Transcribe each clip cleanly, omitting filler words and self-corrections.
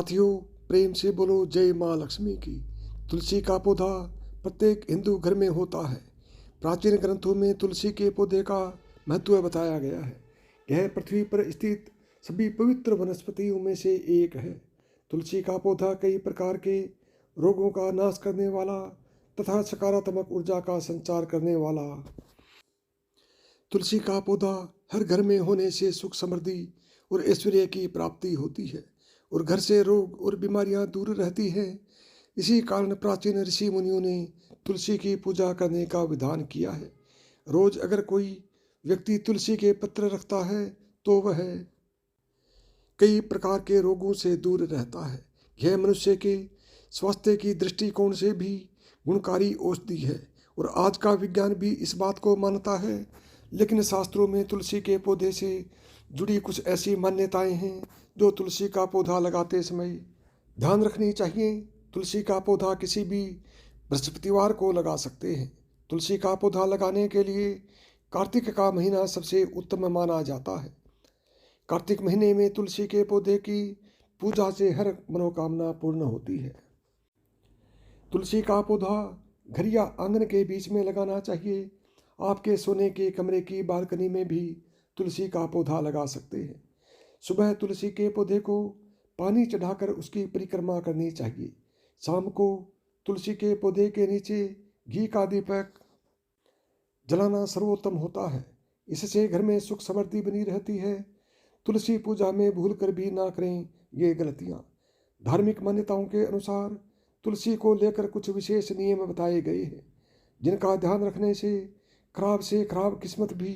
साथियों, प्रेम से बोलो जय माँ लक्ष्मी की। तुलसी का पौधा प्रत्येक हिंदू घर में होता है। प्राचीन ग्रंथों में तुलसी के पौधे का महत्व बताया गया है। यह पृथ्वी पर स्थित सभी पवित्र वनस्पतियों में से एक है। तुलसी का पौधा कई प्रकार के रोगों का नाश करने वाला तथा सकारात्मक ऊर्जा का संचार करने वाला। तुलसी का पौधा हर घर में होने से सुख समृद्धि और ऐश्वर्य की प्राप्ति होती है और घर से रोग और बीमारियां दूर रहती हैं। इसी कारण प्राचीन ऋषि मुनियों ने तुलसी की पूजा करने का विधान किया है। रोज अगर कोई व्यक्ति तुलसी के पत्र रखता है तो वह कई प्रकार के रोगों से दूर रहता है। यह मनुष्य के स्वास्थ्य की दृष्टिकोण से भी गुणकारी औषधि है और आज का विज्ञान भी इस बात को मानता है। लेकिन शास्त्रों में तुलसी के पौधे से जुड़ी कुछ ऐसी मान्यताएं हैं जो तुलसी का पौधा लगाते समय ध्यान रखनी चाहिए। तुलसी का पौधा किसी भी बृहस्पतिवार को लगा सकते हैं। तुलसी का पौधा लगाने के लिए कार्तिक का महीना सबसे उत्तम माना जाता है। कार्तिक महीने में तुलसी के पौधे की पूजा से हर मनोकामना पूर्ण होती है। तुलसी का पौधा घर या आंगन के बीच में लगाना चाहिए। आपके सोने के कमरे की बालकनी में भी तुलसी का पौधा लगा सकते हैं। सुबह तुलसी के पौधे को पानी चढ़ाकर उसकी परिक्रमा करनी चाहिए। शाम को तुलसी के पौधे के नीचे घी का दीपक जलाना सर्वोत्तम होता है। इससे घर में सुख समृद्धि बनी रहती है। तुलसी पूजा में भूल कर भी ना करें ये गलतियाँ। धार्मिक मान्यताओं के अनुसार तुलसी को लेकर कुछ विशेष नियम बताए गए हैं जिनका ध्यान रखने से खराब किस्मत भी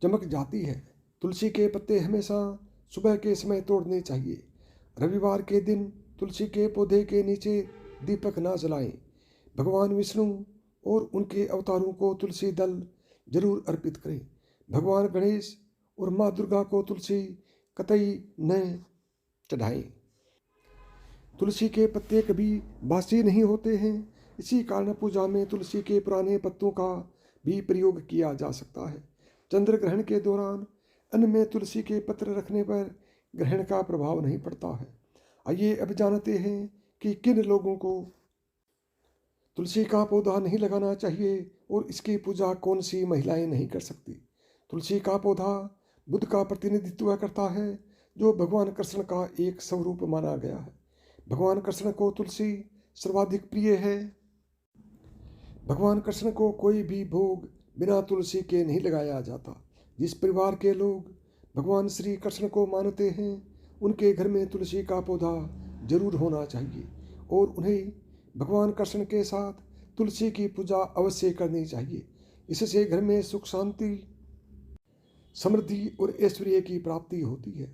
चमक जाती है। तुलसी के पत्ते हमेशा सुबह के समय तोड़ने चाहिए। रविवार के दिन तुलसी के पौधे के नीचे दीपक ना जलाएं। भगवान विष्णु और उनके अवतारों को तुलसी दल जरूर अर्पित करें। भगवान गणेश और माँ दुर्गा को तुलसी कतई न चढ़ाएं। तुलसी के पत्ते कभी बासी नहीं होते हैं। इसी कारण पूजा में तुलसी के पुराने पत्तों का भी प्रयोग किया जा सकता है। चंद्र ग्रहण के दौरान अन्न में तुलसी के पत्र रखने पर ग्रहण का प्रभाव नहीं पड़ता है। आइए अब जानते हैं कि किन लोगों को तुलसी का पौधा नहीं लगाना चाहिए और इसकी पूजा कौन सी महिलाएं नहीं कर सकती। तुलसी का पौधा बुद्ध का प्रतिनिधित्व करता है जो भगवान कृष्ण का एक स्वरूप माना गया है। भगवान कृष्ण को तुलसी सर्वाधिक प्रिय है। भगवान कृष्ण को कोई भी भोग बिना तुलसी के नहीं लगाया जाता। जिस परिवार के लोग भगवान श्री कृष्ण को मानते हैं उनके घर में तुलसी का पौधा जरूर होना चाहिए और उन्हें भगवान कृष्ण के साथ तुलसी की पूजा अवश्य करनी चाहिए। इससे घर में सुख शांति समृद्धि और ऐश्वर्य की प्राप्ति होती है।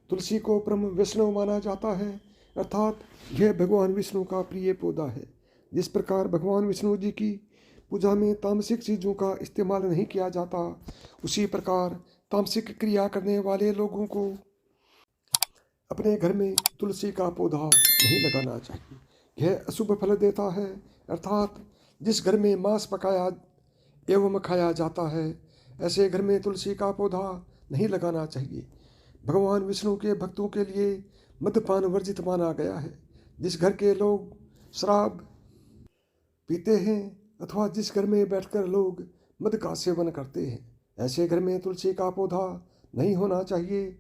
तुलसी को परम वैष्णव माना जाता है अर्थात यह भगवान विष्णु का प्रिय पौधा है। जिस प्रकार भगवान विष्णु जी की पूजा में तामसिक चीज़ों का इस्तेमाल नहीं किया जाता, उसी प्रकार तामसिक क्रिया करने वाले लोगों को अपने घर में तुलसी का पौधा नहीं लगाना चाहिए। यह अशुभ फल देता है अर्थात जिस घर में मांस पकाया एवं खाया जाता है ऐसे घर में तुलसी का पौधा नहीं लगाना चाहिए। भगवान विष्णु के भक्तों के लिए मद्यपान वर्जित माना गया है। जिस घर के लोग शराब पीते हैं अथवा जिस घर में बैठकर लोग मद का सेवन करते हैं ऐसे घर में तुलसी का पौधा नहीं होना चाहिए।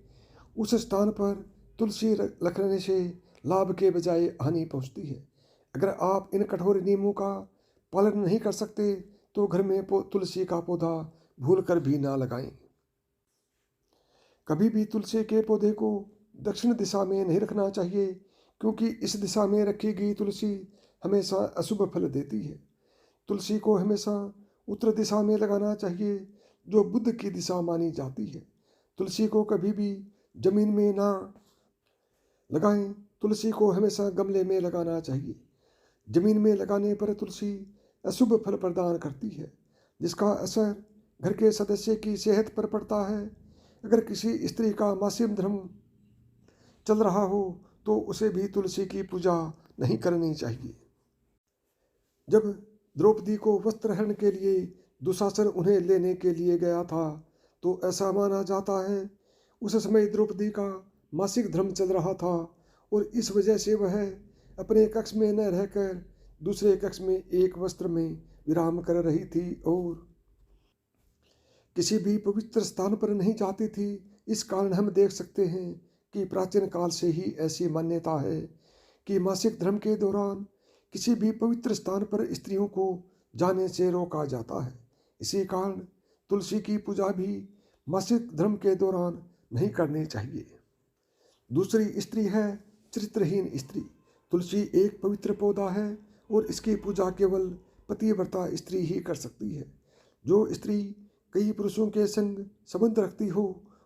उस स्थान पर तुलसी रखने से लाभ के बजाय हानि पहुंचती है। अगर आप इन कठोर नियमों का पालन नहीं कर सकते तो घर में तुलसी का पौधा भूल कर भी ना लगाएं। कभी भी तुलसी के पौधे को दक्षिण दिशा में नहीं रखना चाहिए क्योंकि इस दिशा में रखी गई तुलसी हमेशा अशुभ फल देती है। तुलसी को हमेशा उत्तर दिशा में लगाना चाहिए जो बुध की दिशा मानी जाती है। तुलसी को कभी भी जमीन में ना लगाएं। तुलसी को हमेशा गमले में लगाना चाहिए। जमीन में लगाने पर तुलसी अशुभ फल प्रदान करती है जिसका असर घर के सदस्य की सेहत पर पड़ता है। अगर किसी स्त्री का मासिक धर्म चल रहा हो तो उसे भी तुलसी की पूजा नहीं करनी चाहिए। जब द्रौपदी को वस्त्र हरण के लिए दुशासन उन्हें लेने के लिए गया था तो ऐसा माना जाता है उस समय द्रौपदी का मासिक धर्म चल रहा था और इस वजह से वह अपने कक्ष में न रहकर दूसरे कक्ष में एक वस्त्र में विराम कर रही थी और किसी भी पवित्र स्थान पर नहीं जाती थी। इस कारण हम देख सकते हैं कि प्राचीन काल से ही ऐसी मान्यता है कि मासिक धर्म के दौरान किसी भी पवित्र स्थान पर स्त्रियों को जाने से रोका जाता है। इसी कारण तुलसी की पूजा भी मासिक धर्म के दौरान नहीं करनी चाहिए। दूसरी स्त्री है चरित्रहीन स्त्री। तुलसी एक पवित्र पौधा है और इसकी पूजा केवल पतिव्रता स्त्री ही कर सकती है। जो स्त्री कई पुरुषों के संग संबंध रखती हो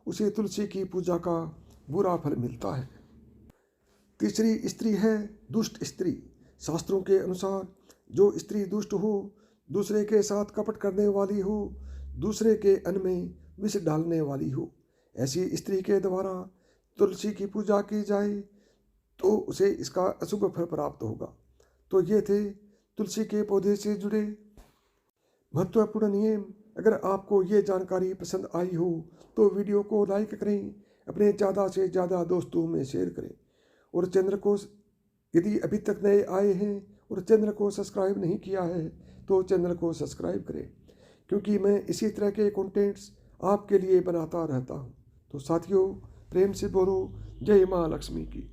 उसे तुलसी की पूजा का बुरा फल मिलता है। तीसरी स्त्री है दुष्ट स्त्री। शास्त्रों के अनुसार जो स्त्री दुष्ट हो, दूसरे के साथ कपट करने वाली हो, दूसरे के अन्न में विष डालने वाली हो, ऐसी स्त्री के द्वारा तुलसी की पूजा की जाए तो उसे इसका अशुभ फल प्राप्त होगा। तो ये थे तुलसी के पौधे से जुड़े महत्वपूर्ण नियम। अगर आपको ये जानकारी पसंद आई हो तो वीडियो को लाइक करें, अपने ज़्यादा से ज़्यादा दोस्तों में शेयर करें और चैनल को यदि अभी तक नए आए हैं और चैनल को सब्सक्राइब नहीं किया है तो चैनल को सब्सक्राइब करें, क्योंकि मैं इसी तरह के कंटेंट्स आपके लिए बनाता रहता हूँ। तो साथियों, प्रेम से बोलो जय माँ लक्ष्मी की।